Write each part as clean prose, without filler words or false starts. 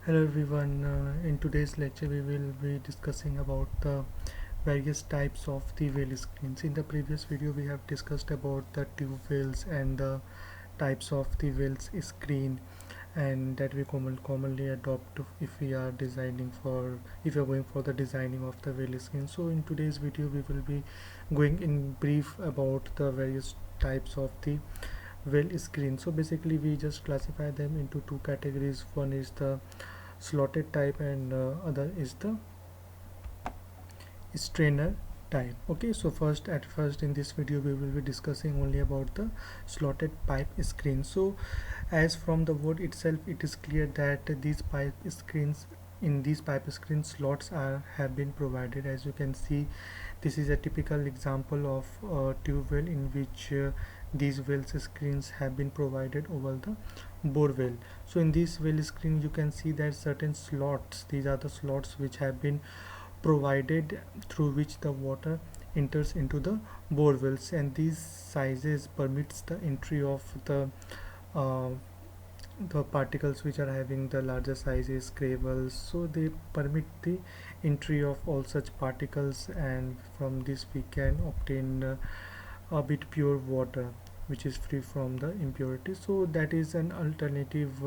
Hello everyone. In today's lecture we will be discussing about the various types of the whale screens. In the previous video we have discussed about the tube whales and the types of the whales screen, and that we commonly adopt if we are going for the designing of the whale screen. So in today's video we will be going in brief about the various types of the whale screen. So basically we just classify them into two categories. One is the slotted type and other is the strainer type. Okay, so first in this video we will be discussing only about the slotted pipe screen. So as from the word itself it is clear that these pipe screen slots have been provided. As you can see, this is a typical example of a tube well in which these well screens have been provided over the bore well. So in this well screen you can see that certain slots, these are the slots which have been provided through which the water enters into the bore wells, and these sizes permits the entry of uh, the particles which are having the larger sizes, gravels. So they permit the entry of all such particles, and from this we can obtain a bit pure water which is free from the impurities. So that is an alternative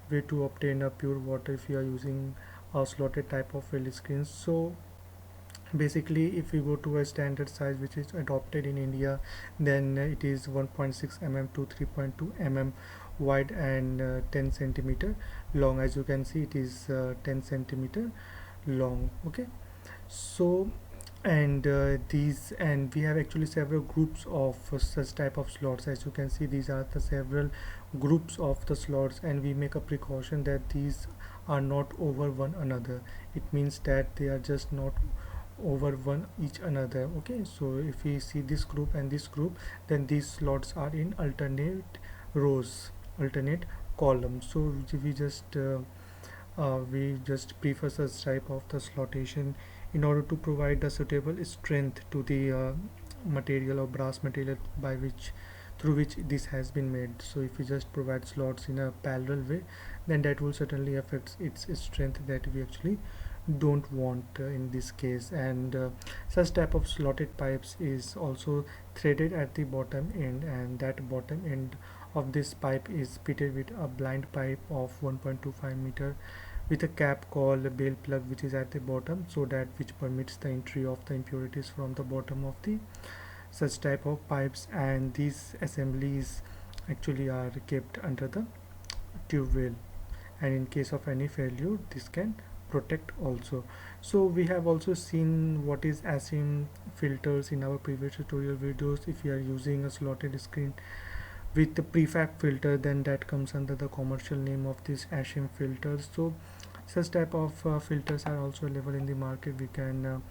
way to obtain a pure water if you are using a slotted type of well screens. So basically if we go to a standard size which is adopted in India, then it is 1.6 mm to 3.2 mm wide and 10 centimeter long. As you can see, it is 10 centimeter long. Okay, so and we have actually several groups of such type of slots. As you can see, these are the several groups of the slots, and we make a precaution that these are not over one another. It means that they are just not over one each another. Okay, so if we see this group and this group, then these slots are in alternate rows, alternate columns. So we just prefer such type of the slotation in order to provide a suitable strength to the material or brass material by which through which this has been made. So if we just provide slots in a parallel way, then that will certainly affect its strength that we actually don't want in this case. And such type of slotted pipes is also threaded at the bottom end, and that bottom end of this pipe is fitted with a blind pipe of 1.25 meter with a cap called a bale plug, which is at the bottom, so that which permits the entry of the impurities from the bottom of the such type of pipes. And these assemblies actually are kept under the tube well, and in case of any failure this can protect also. So we have also seen what is ASIM filters in our previous tutorial videos. If you are using a slotted screen with the prefab filter, then that comes under the commercial name of this ASIM filters. So such type of filters are also available in the market. We can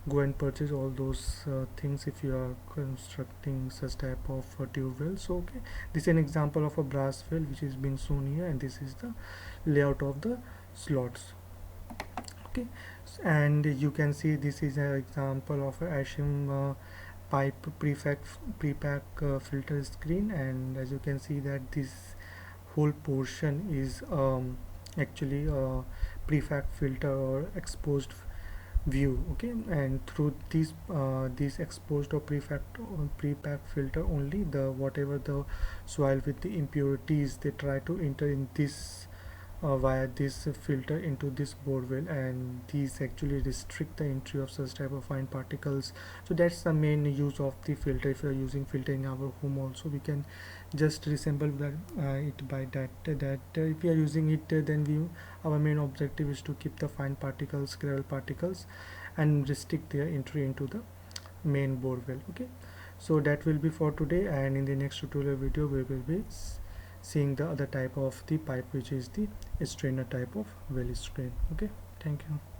go and purchase all those things if you are constructing such type of tube well. So okay, this is an example of a brass well which is being shown here, and this is the layout of the slots. Okay, and you can see this is an example of a ASIM pipe prepack filter screen, and as you can see that this whole portion is actually a prefab filter or exposed view. Okay, and through this exposed or prepack filter only, the whatever the soil with the impurities, they try to enter in this via this filter into this bore well, and these actually restrict the entry of such type of fine particles. So that's the main use of the filter. If you are using filter in our home also, we can just resemble that it by that if we are using it, then our main objective is to keep the fine particles, gravel particles, and restrict their entry into the main bore well. Okay, so that will be for today, and in the next tutorial video we will be seeing the other type of the pipe, which is the strainer type of well screen. Okay, thank you.